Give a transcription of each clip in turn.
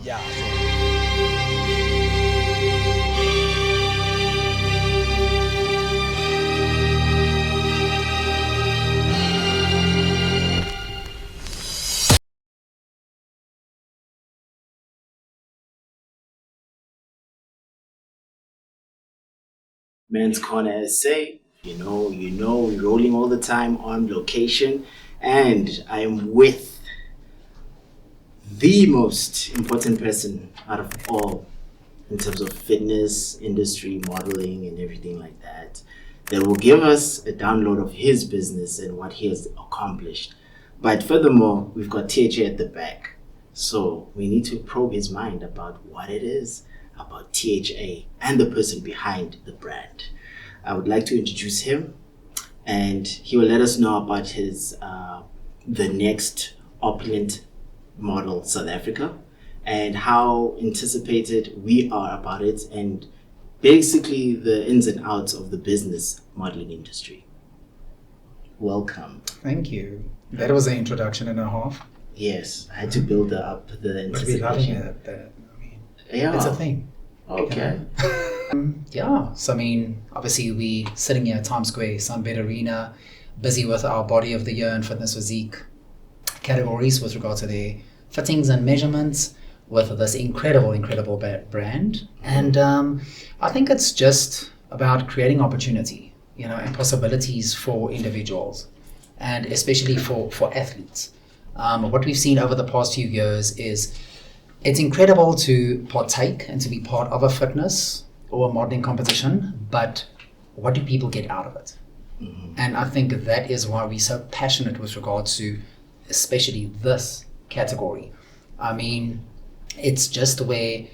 Yeah. Men's Corner SA, we're rolling all the time on location, and I'm with the most important person out of all in terms of fitness, industry, modeling, and everything like that will give us a download of his business and what he has accomplished. But furthermore, we've got THA at the back. So we need to probe his mind about what it is about THA and the person behind the brand. I would like to introduce him, and he will let us know about his the next Opulent Model South Africa and how anticipated we are about it, and basically the ins and outs of the business modeling industry. Welcome. Thank you. That was an introduction and a half. Yes, I had to build up the anticipation. But we're loving it. It's a thing. Okay. So obviously we sitting here at Times Square, Sunbed Arena, busy with our body of the year and fitness physique categories with regard to their fittings and measurements with this incredible brand. And I think it's just about creating opportunity, and possibilities for individuals, and especially for athletes. What we've seen over the past few years is it's incredible to partake and to be part of a fitness or a modeling competition, but what do people get out of it? Mm-hmm. And I think that is why we're so passionate with regard to especially this category. It's just where,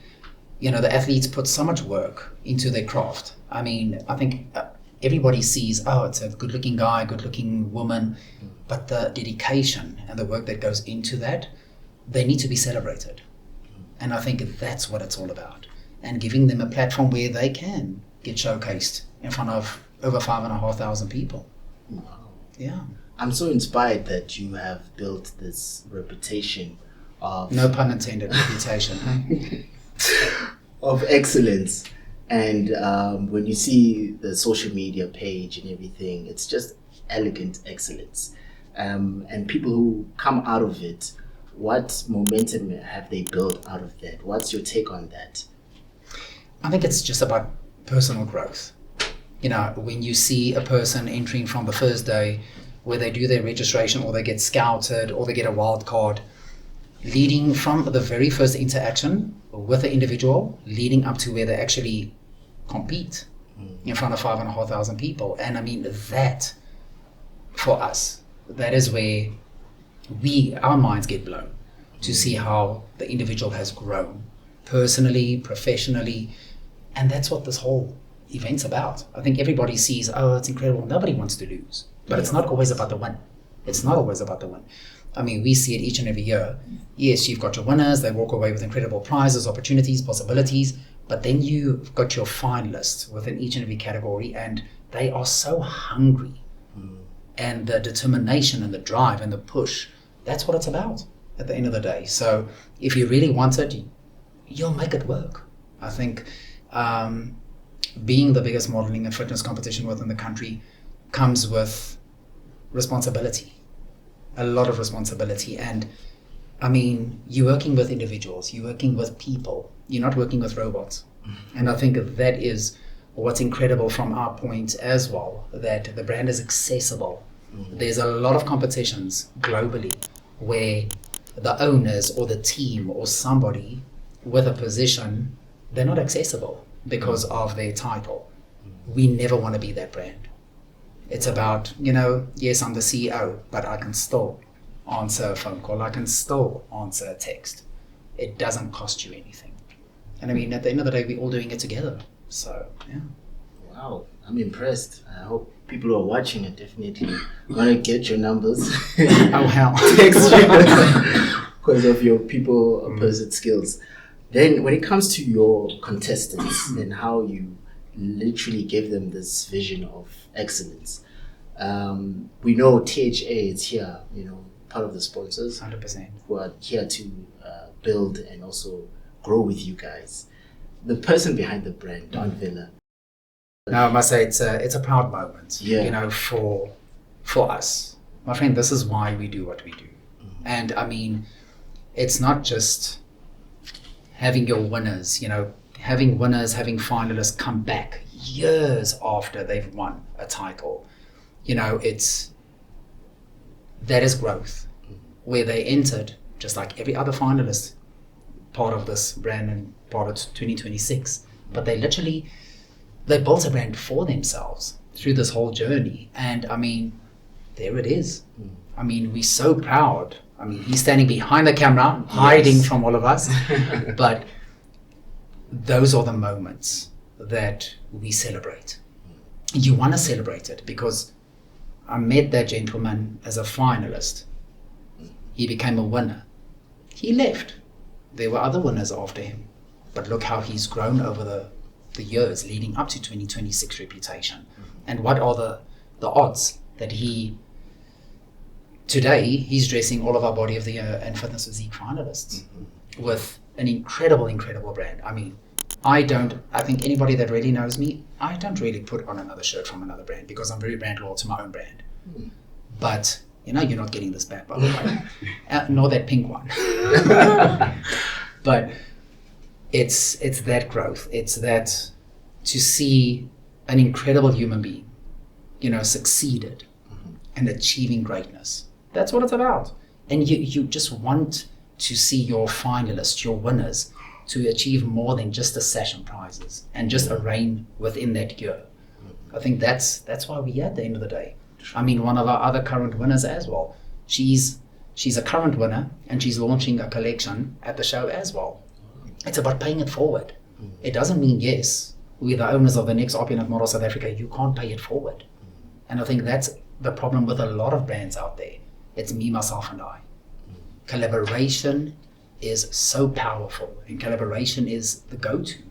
the athletes put so much work into their craft. I think everybody sees, it's a good-looking guy, good-looking woman, but the dedication and the work that goes into that, they need to be celebrated. And I think that's what it's all about. And giving them a platform where they can get showcased in front of over 5,500 people. Wow. Yeah. I'm so inspired that you have built this reputation of... No pun intended, reputation. of excellence. And when you see the social media page and everything, it's just elegant excellence. And people who come out of it, what momentum have they built out of that? What's your take on that? I think it's just about personal growth. When you see a person entering from the first day where they do their registration or they get scouted or they get a wild card, leading from the very first interaction with the individual, leading up to where they actually compete in front of 5,500 people. And that, for us, that is where our minds get blown to see how the individual has grown personally, professionally, and that's what this whole event's about. I think everybody sees, it's incredible, nobody wants to lose, but it's not always about the win. It's not always about the win. We see it each and every year. Yes, you've got your winners, they walk away with incredible prizes, opportunities, possibilities, but then you've got your finalists within each and every category, and they are so hungry. And the determination and the drive and the push, that's what it's about at the end of the day. So if you really want it, you'll make it work. I think being the biggest modeling and fitness competition within the country comes with responsibility, a lot of responsibility. And you're working with individuals, you're working with people, you're not working with robots. Mm-hmm. And I think that is what's incredible from our point as well, that the brand is accessible. Mm-hmm. There's a lot of competitions globally where the owners or the team or somebody with a position, they're not accessible because of their title. We never want to be that brand. It's about, yes, I'm the CEO, but I can still answer a phone call. I can still answer a text. It doesn't cost you anything. And at the end of the day, we're all doing it together. So, yeah. Wow, I'm impressed. I hope people who are watching it definitely want to get your numbers. Oh, hell. Text you because of your people opposite skills. Then when it comes to your contestants and how you literally give them this vision of excellence, we know THA is here, part of the sponsors 100%, who are here to build and also grow with you guys. The person behind the brand, Don Villa. Now, I must say it's a proud moment, Yeah. you know, for us. My friend, this is why we do what we do. And I mean, it's not just having your winners, you know, having winners, having finalists come back years after they've won a title. You know, that is growth, where they entered, just like every other finalist, part of this brand and part of 2026. But they built a brand for themselves through this whole journey. And I mean, there it is. I mean, we're so proud. I mean, he's standing behind the camera, hiding from all of us. But those are the moments that we celebrate. You want to celebrate it because I met that gentleman as a finalist. He became a winner. He left. There were other winners after him. But look how he's grown over the years leading up to 2026 reputation. And what are the odds that today he's dressing all of our Body of the Year and Fitness Physique finalists with an incredible brand. I mean, I think anybody that really knows me, I don't really put on another shirt from another brand because I'm very brand loyal to my own brand. But, you know, you're not getting this back, by the way. Nor that pink one. But it's that growth. It's that to see an incredible human being, you know, succeeded and achieving greatness. That's what it's about. And you just want to see your finalists, your winners, to achieve more than just the session prizes and just a reign within that year. I think that's why we're here at the end of the day. I mean, one of our other current winners as well. She's a current winner and she's launching a collection at the show as well. It's about paying it forward. It doesn't mean, yes, we're the owners of the next Opulent Model South Africa. You can't pay it forward. And I think that's the problem with a lot of brands out there. It's me, myself, and I. Collaboration is so powerful, and collaboration is the go-to.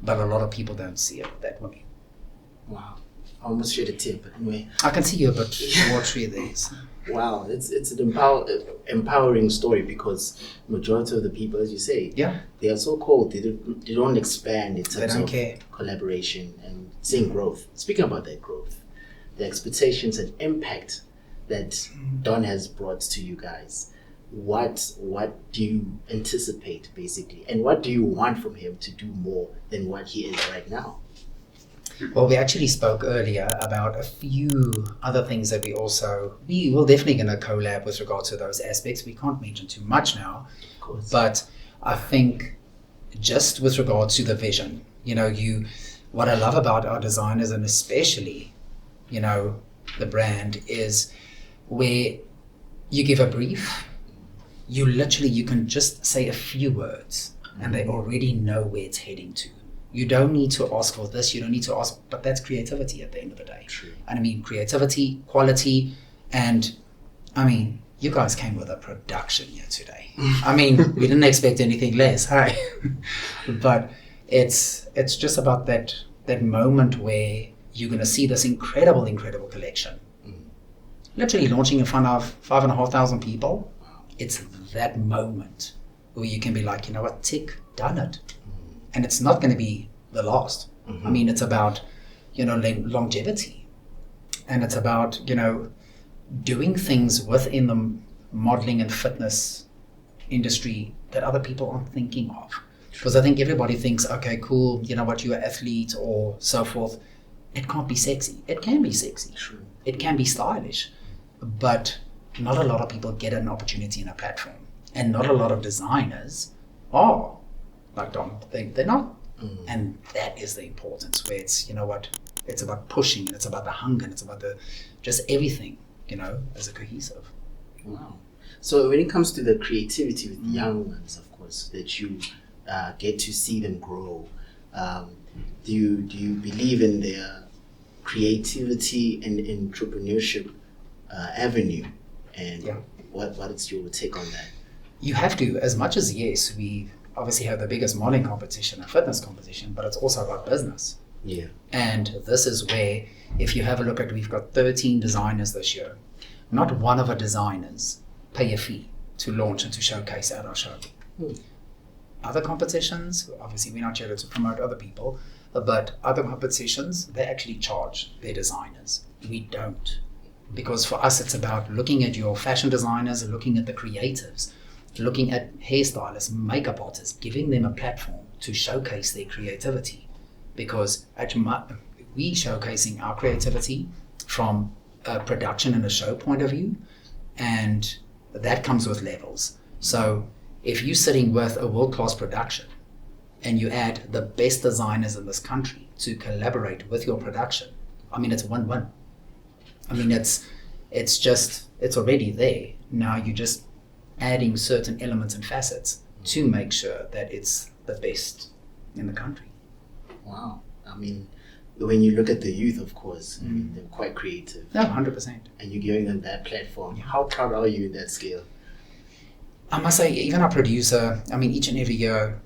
But a lot of people don't see it that way. Wow. I almost shed a tear, but anyway. I can see you a bit watery there. So. Wow, it's an empowering story because majority of the people, as you say, they are so cold. They don't expand in terms of collaboration and seeing growth. Speaking about that growth, the expectations and impact that Don has brought to you guys, what do you anticipate basically, and what do you want from him to do more than what he is right now? Well, we actually spoke earlier about a few other things that we will definitely going to collab with regard to those aspects. We can't mention too much now, of course. But I think just with regard to the vision, you know, what I love about our designers and especially, you know, the brand is where you give a brief, you can just say a few words and they already know where it's heading to. You don't need to ask for this, you don't need to ask, but that's creativity at the end of the day. True. And I mean, creativity, quality, and I mean, you guys came with a production here today. I mean, we didn't expect anything less, hey? But it's just about that moment where you're going to see this incredible collection. Literally launching in front of 5,500 people. It's that moment where you can be like, you know what, tick, done it. And it's not going to be the last. I mean, it's about, you know, longevity. And it's about, you know, doing things within the modeling and fitness industry that other people aren't thinking of. Because I think everybody thinks, okay, cool, you know what, you're an athlete or so forth. It can't be sexy. It can be sexy. True. It can be stylish. But not a lot of people get an opportunity in a platform. And not a lot of designers are like Don. They're not. And that is the importance where it's, you know what, it's about pushing, and it's about the hunger, and it's about just everything, you know, as a cohesive. Wow. So when it comes to the creativity with young ones, of course, that you get to see them grow, do you believe in their creativity and entrepreneurship avenue? And what is your take on that? You have to, as much as, yes, we obviously have the biggest modeling competition and fitness competition, but it's also about business. Yeah. And this is where, if you have a look at, we've got 13 designers this year. Not one of our designers pay a fee to launch and to showcase at our show. other competitions, obviously we're not here to promote other people, but other competitions, they actually charge their designers. We don't. Because for us, it's about looking at your fashion designers, looking at the creatives, looking at hairstylists, makeup artists, giving them a platform to showcase their creativity. Because we showcasing our creativity from a production and a show point of view, and that comes with levels. So if you're sitting with a world-class production and you add the best designers in this country to collaborate with your production, I mean, it's win-win. I mean, it's already there. Now you're just adding certain elements and facets to make sure that it's the best in the country. Wow. I mean, when you look at the youth, of course, I mean, they're quite creative. No, 100%. And you're giving them that platform. How proud are you in that scale? I must say, even our producer, I mean, each and every year,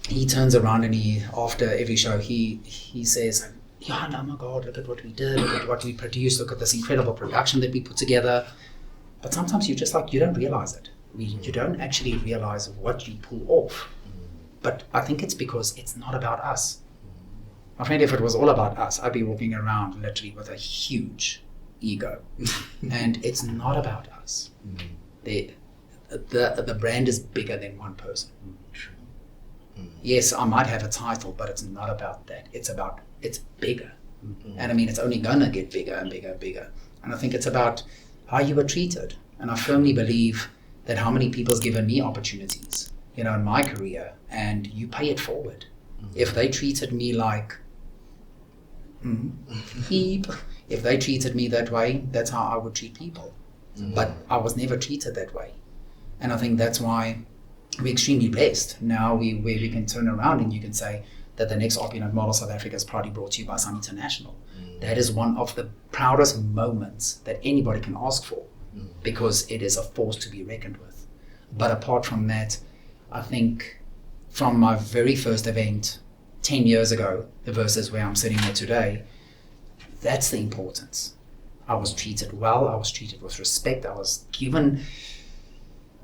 he turns around and after every show, he says, Johan, oh my God, look at what we did, look at what we produced, look at this incredible production that we put together. But sometimes you just you don't realize it. You don't actually realize what you pull off. But I think it's because it's not about us. My friend, if it was all about us, I'd be walking around literally with a huge ego. And it's not about us. The brand is bigger than one person. True. Yes, I might have a title, but it's not about that. It's bigger. And I mean, it's only gonna get bigger and bigger and bigger. And I think it's about how you were treated. And I firmly believe that how many people's given me opportunities, in my career, and you pay it forward. If they treated me like if they treated me that way, that's how I would treat people. But I was never treated that way. And I think that's why we're extremely blessed now where we can turn around and you can say that the next Opulent Model South Africa is proudly brought to you by Sun International. That is one of the proudest moments that anybody can ask for, because it is a force to be reckoned with. But apart from that, I think from my very first event 10 years ago versus where I'm sitting here today, that's the importance. I was treated well, I was treated with respect, I was given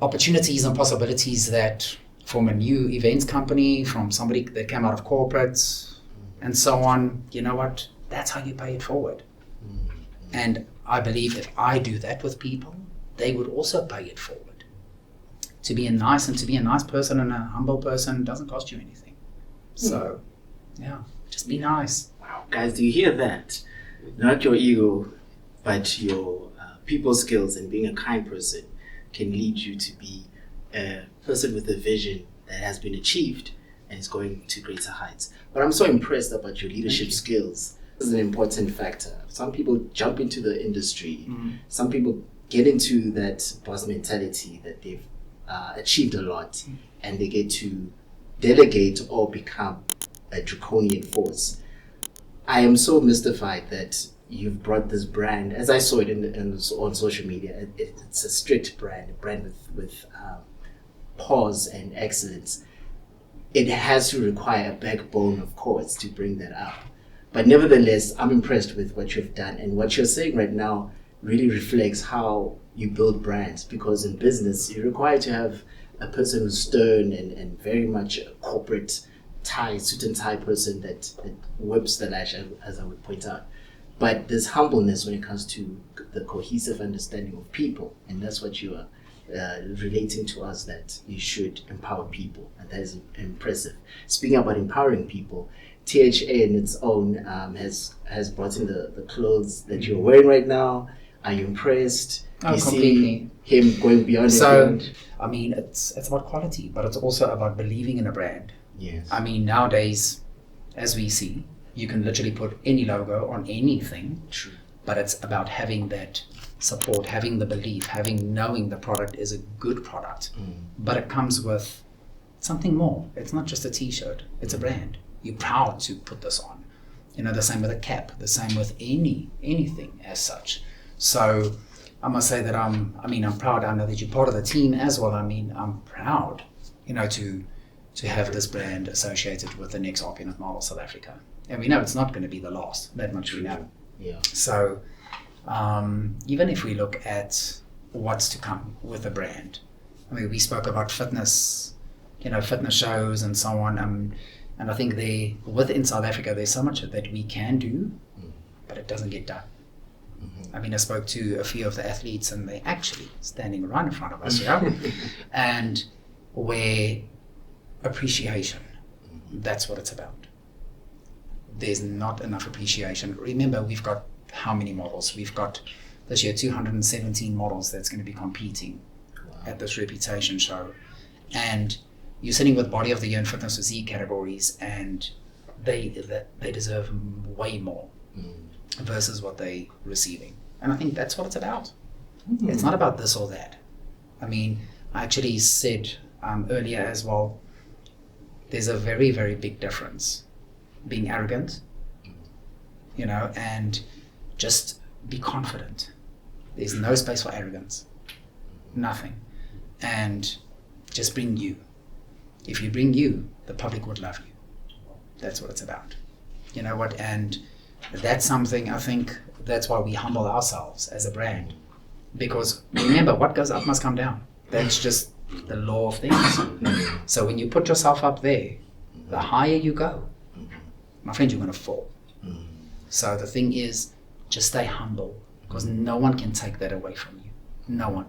opportunities and possibilities that from a new events company, from somebody that came out of corporate and so on, you know what, that's how you pay it forward. And I believe if I do that with people, they would also pay it forward. To be a nice person and a humble person doesn't cost you anything. So, yeah, just be nice. Wow, guys, do you hear that? Not your ego, but your people skills and being a kind person can lead you to be a person with a vision that has been achieved and is going to greater heights. But I'm so impressed about your leadership skills. This is an important factor. Some people jump into the industry. Some people get into that boss mentality that they've achieved a lot, and they get to delegate or become a draconian force. I am so mystified that you've brought this brand, as I saw it on social media. It's a strict brand, a brand with pause and excellence. It has to require a backbone, of course, to bring that up. But nevertheless, I'm impressed with what you've done, and what you're saying right now really reflects how you build brands, because in business you require to have a person who's stern and very much a corporate tie, suit and tie person that whips the lash, as I would point out. But there's humbleness when it comes to the cohesive understanding of people, and that's what you are relating to us, that you should empower people, and that is impressive. Speaking about empowering people, THA in its own has brought in the clothes that you're wearing right now. Are you impressed? You Completely. See him going beyond his brand? I mean, it's about quality, but it's also about believing in a brand. Yes. I mean, nowadays, as we see, you can literally put any logo on anything. True. But it's about having that support, having the belief, knowing the product is a good product. But it comes with something more. It's not just a t-shirt, it's a brand. You're proud to put this on. The same with a cap, the same with anything as such. So I must say that I'm proud. I know that you're part of the team as well. I mean, I'm proud, to have this brand associated with the next Opulent Model South Africa. And we know it's not going to be the last, that much we know. Yeah. So even if we look at what's to come with the brand, I mean, we spoke about fitness fitness shows and so on. And I think within South Africa, there's so much that we can do, but it doesn't get done. I mean, I spoke to a few of the athletes, and they're actually standing right in front of us, and where appreciation, that's what it's about. There's not enough appreciation. Remember, we've got how many models? We've got this year 217 models that's going to be competing at this reputation show. And you're sitting with body of the year and fitness physique categories, and they deserve way more versus what they're receiving. And I think that's what it's about. It's not about this or that. I mean, I actually said earlier as well, there's a very, very big difference being arrogant, and just be confident. There's no space for arrogance, nothing. And just bring you. If you bring you, the public would love you. That's what it's about. You know what? And that's something, I think, that's why we humble ourselves as a brand. Because remember, what goes up must come down. That's just the law of things. So when you put yourself up there, the higher you go, my friend, you're going to fall. So the thing is, just stay humble, because no one can take that away from you. No one.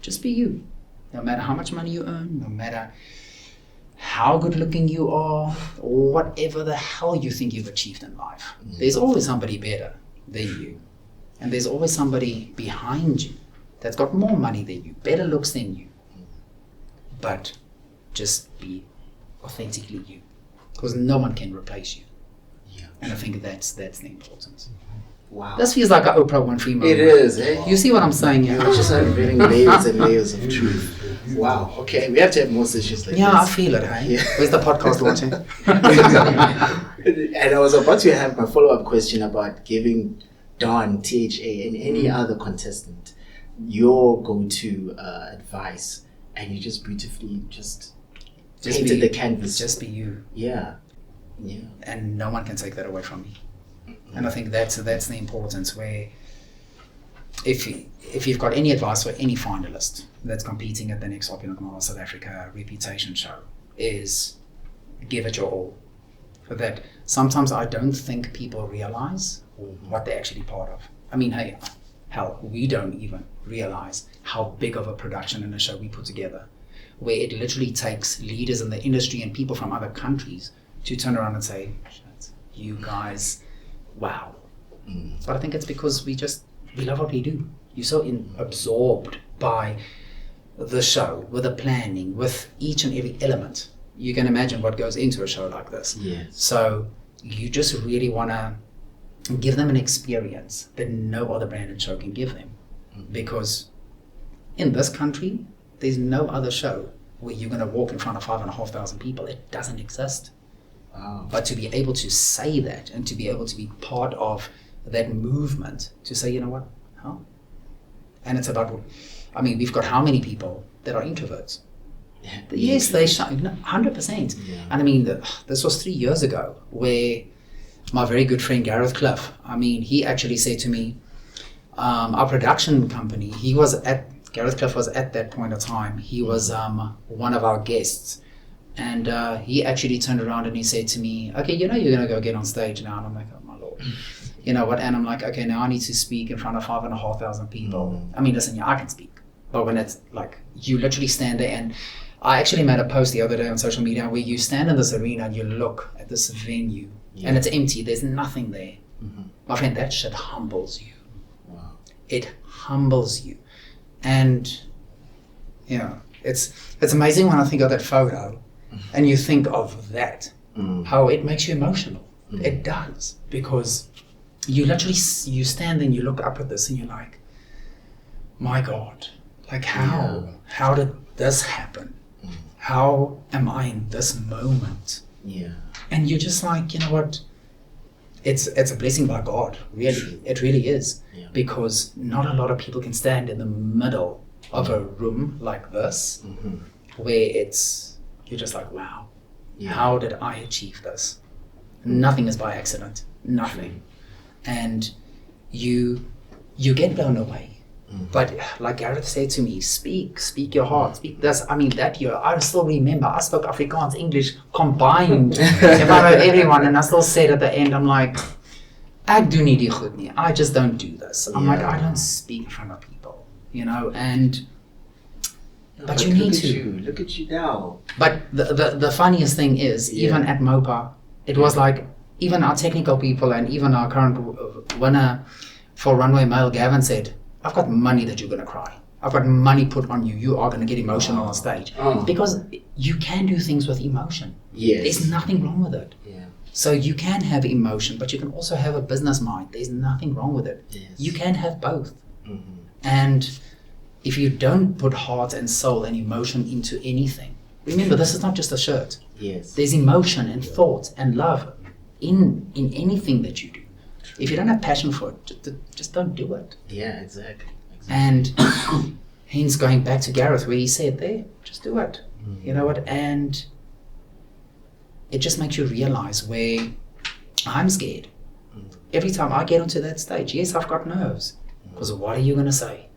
Just be you. No matter how much money you earn, no matter how good looking you are, or whatever the hell you think you've achieved in life. There's always somebody better than you. And there's always somebody behind you that's got more money than you, better looks than you. But just be authentically you, because no one can replace you. And I think that's the importance. Wow. This feels like an Oprah Winfrey moment. It is, eh? You see what I'm saying here? You're just unveiling layers and layers of truth. Wow. Okay, we have to have more sessions like this. Yeah, I feel it, hey? Yeah. Where's the podcast launching? And I was about to have my follow-up question about giving Don, THA, and any other contestant your go-to advice, and you just beautifully just painted the canvas. Just be you. Yeah. And no one can take that away from me. And I think that's the importance, where if you've got any advice for any finalist that's competing at the next Opulent Model South Africa reputation show, is give it your all. For that, sometimes I don't think people realize what they're actually part of. I mean, hey, hell, we don't even realize how big of a production and a show we put together, where it literally takes leaders in the industry and people from other countries to turn around and say, you guys, wow. But I think it's because we love what we do. You're so absorbed by the show, with the planning, with each and every element. You can imagine what goes into a show like this. Yes. So you just really want to give them an experience that no other branded show can give them. Because in this country, there's no other show where you're going to walk in front of 5,500 people. It doesn't exist. Wow. But to be able to say that, and to be able to be part of that movement, to say, you know what, and it's about, I mean, we've got how many people that are introverts? Yes, they shine, 100%. Yeah. And I mean, this was 3 years ago, where my very good friend Gareth Cliff, I mean, he actually said to me, our production company, Gareth Cliff was at that point of time, he was one of our guests. And he actually turned around and he said to me, okay, you're going to go get on stage now. And I'm like, oh my Lord. You know what? And I'm like, okay, now I need to speak in front of 5,500 people. I mean, listen, I can speak. But when it's like, you literally stand there, and I actually made a post the other day on social media where you stand in this arena and you look at this venue and it's empty. There's nothing there. My friend, that shit humbles you. Wow. It humbles you. And, it's amazing when I think of that photo. And you think of that, how it makes you emotional. It does, because you literally, you stand there and you look up at this and you're like, my God, like how did this happen? How am I in this moment? Yeah. And you're just like, you know what? It's a blessing by God, really. It really is. Yeah. Because not a lot of people can stand in the middle of a room like this, where you're just like, wow, how did I achieve this? Nothing is by accident, nothing. And you get blown away. But like Gareth said to me, speak your heart, speak this. I mean, that year, I still remember, I spoke Afrikaans, English combined in front of everyone, and I still said at the end, I'm like, ek doen nie die goed nie. I just don't do this. I'm like, I don't speak in front of people, you know, and but you need to. Look at you now. But the funniest thing is, even at MOPA, it was like, even our technical people and even our current winner for Runway Male, Gavin said, I've got money that you're going to cry. I've got money put on you. You are going to get emotional on stage. Because you can do things with emotion. Yes. There's nothing wrong with it. Yeah. So you can have emotion, but you can also have a business mind. There's nothing wrong with it. Yes. You can have both. And if you don't put heart and soul and emotion into anything, remember, this is not just a shirt. Yes. There's emotion and thought and love in anything that you do. If you don't have passion for it, just don't do it. Yeah, exactly. And hence going back to Gareth, where he said there, just do it. You know what? And it just makes you realize where I'm scared. Every time I get onto that stage, yes, I've got nerves. Because what are you going to say?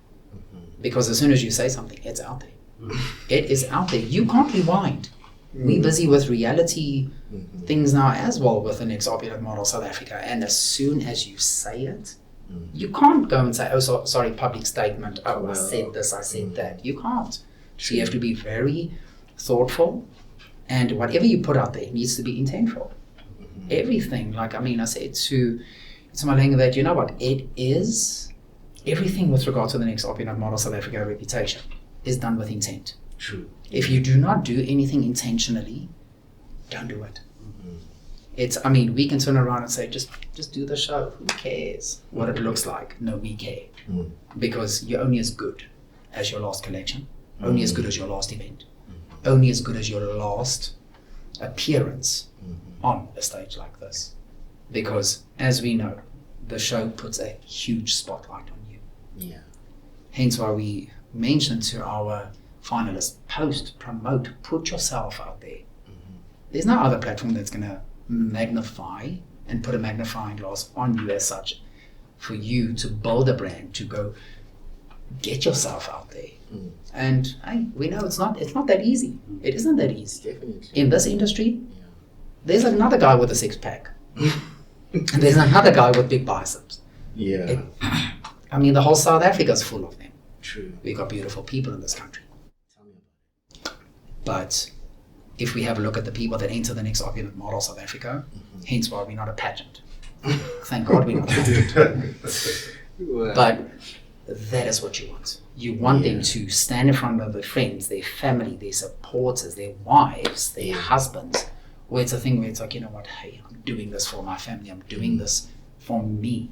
Because as soon as you say something, it's out there. It is out there. You can't rewind. We're busy with reality things now as well with the next Opulent Model South Africa. And as soon as you say it, you can't go and say, oh, sorry, public statement. Oh, I said this, I said that. You can't. So you have to be very thoughtful. And whatever you put out there needs to be intentful. Everything. Like, I mean, I said to Malenga that, you know what, it is everything with regard to the next Opulent Model South Africa reputation is done with intent. True. If you do not do anything intentionally, don't do it. It's, I mean, we can turn around and say, just do the show. Who cares what it looks like? No, we care. Because you're only as good as your last collection, only as good as your last event, only as good as your last appearance on a stage like this. Because, as we know, the show puts a huge spotlight on you. Yeah. Hence why we mentioned to our finalists, post, promote, put yourself out there. There's no other platform that's going to magnify and put a magnifying glass on you as such for you to build a brand, to go get yourself out there. And hey, we know it's not that easy. It isn't that easy. Definitely. In this industry, there's another guy with a six-pack. And there's another guy with big biceps. Yeah. I mean, the whole South Africa's full of them. True. We've got beautiful people in this country. Tell me about it. But if we have a look at the people that enter the next Opulent Model South Africa, hence why we're not a pageant. Thank God we're not a pageant. But that is what you want. You want them to stand in front of their friends, their family, their supporters, their wives, their husbands, where it's a thing where it's like, you know what, hey, I'm doing this for my family, I'm doing this for me.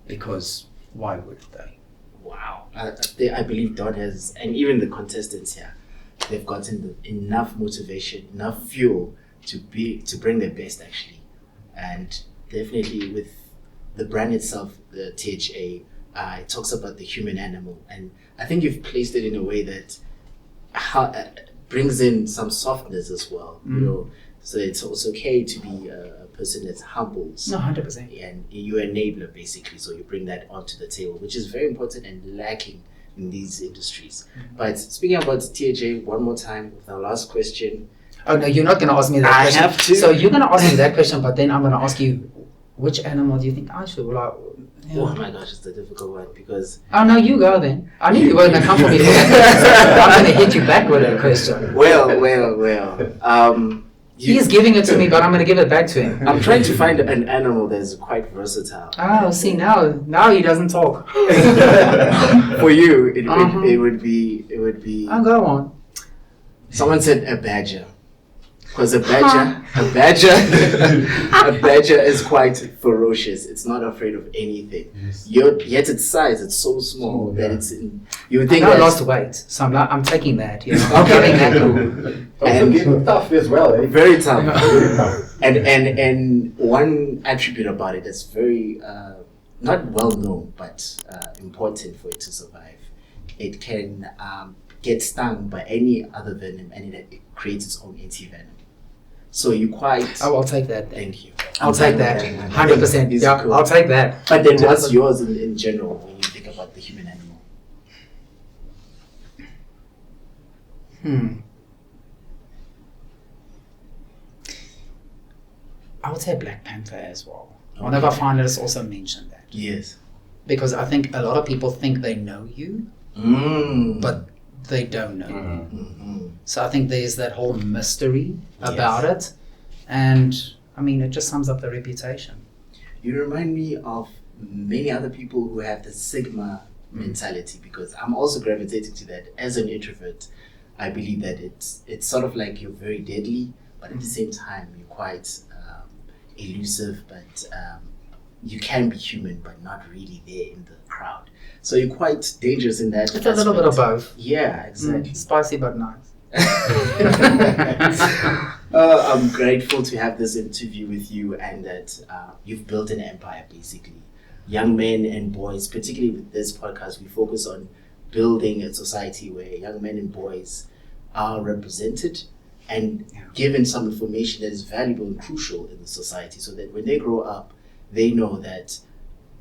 Because why would they? Wow. I believe Don has, and even the contestants here, they've gotten enough motivation, enough fuel to bring their best, actually. And definitely with the brand itself, the THA, it talks about the human animal, and I think you've placed it in a way that brings in some softness as well. You know, so it's okay to be a person that's humble. No, 100%. And you're an enabler, basically. So you bring that onto the table, which is very important and lacking in these industries. But speaking about THA, one more time with our last question. Oh no, you're not going to ask me that question. I have to. So you're going to ask me that question, but then I'm going to ask you, which animal do you think I should? Oh my gosh, it's a difficult one because... Oh no, you go then. I knew you weren't going to come for me for that. I'm going to hit you back with that question. Well. He's giving it to me, but I'm going to give it back to him. I'm trying to find an animal that's quite versatile. Oh, see, now he doesn't talk. For you, it would be... Oh, go on. Someone said a badger. Because a badger is quite ferocious. It's not afraid of anything. Yet its size, it's so small that it's. You would think I lost weight, so I'm taking that. You know, I'm giving that. And tough as well. Eh? Very tough. And one attribute about it that's very not well known, but important for it to survive. It can get stung by any other venom, and it creates its own anti-venom. So you quite... Oh, I'll take that. Thank you. I'll take that. 100%. Yeah, cool. I'll take that. But then what's yours in general when you think about the human animal? I would say Black Panther as well. Whenever I find it, it's also mentioned that. Yes. Because I think a lot of people think they know you, but they don't know you. So I think there's that whole mystery about it. And I mean, it just sums up the reputation. You remind me of many other people who have the Sigma mentality, because I'm also gravitating to that. As an introvert, I believe that it's sort of like you're very deadly, but at the same time, you're quite elusive, but you can be human, but not really there in the crowd. So you're quite dangerous in that. It's a little bit of both. Yeah, exactly. Spicy but nice. I'm grateful to have this interview with you, and that you've built an empire, basically. Young men and boys, particularly with this podcast, we focus on building a society where young men and boys are represented and given some information that is valuable and crucial in the society, so that when they grow up, they know that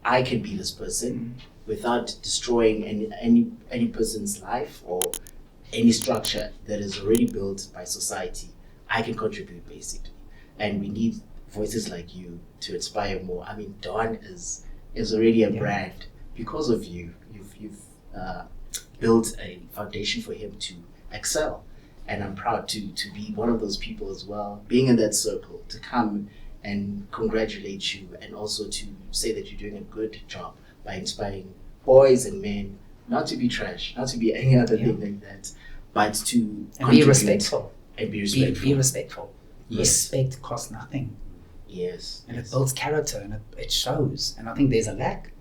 I can be this person without destroying any person's life or any structure that is already built by society. I can contribute, basically. And we need voices like you to inspire more. I mean, Don is already a brand because of you. You've built a foundation for him to excel. And I'm proud to be one of those people as well, being in that circle, to come and congratulate you, and also to say that you're doing a good job by inspiring boys and men not to be trash, not to be any other thing like that, but to be respectful. And be respectful. Be respectful. Yes. Respect costs nothing. Yes. And it builds character, and it shows. And I think there's a lack.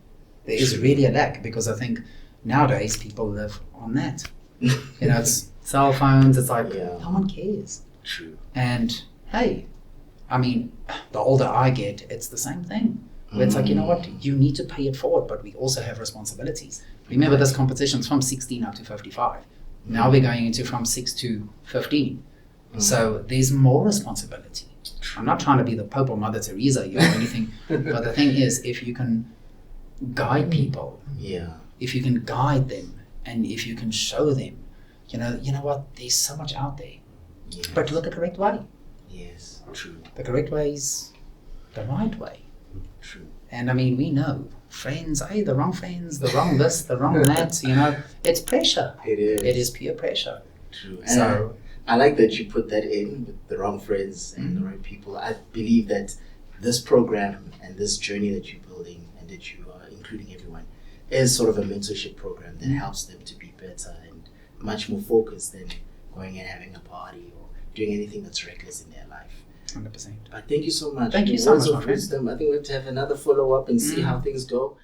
There is really a lack, because I think nowadays people live on that. It's cell phones, it's like no one cares. True. And hey, I mean, the older I get, it's the same thing. Where it's like, you know what, you need to pay it forward, but we also have responsibilities. Remember, this competition's from 16 up to 55. Now we're going into from 6 to 15. So there's more responsibility. I'm not trying to be the Pope or Mother Teresa here or anything, but the thing is, if you can guide people, if you can guide them, and if you can show them, you know what, there's so much out there. Yes. But do it the correct way. Yes, true. The correct way is the right way. True. And I mean, we know friends, the wrong friends, the wrong this, the wrong that, it's pressure. It is. It is pure pressure. True. And So I like that you put that in with the wrong friends and the right people. I believe that this program and this journey that you're building, and that you are including everyone, is sort of a mentorship program that helps them to be better and much more focused than going and having a party or doing anything that's reckless in their life. 100%. But thank you so much. Thank you so much, my Words of friend. wisdom. I think we have to have another follow-up and see how things go.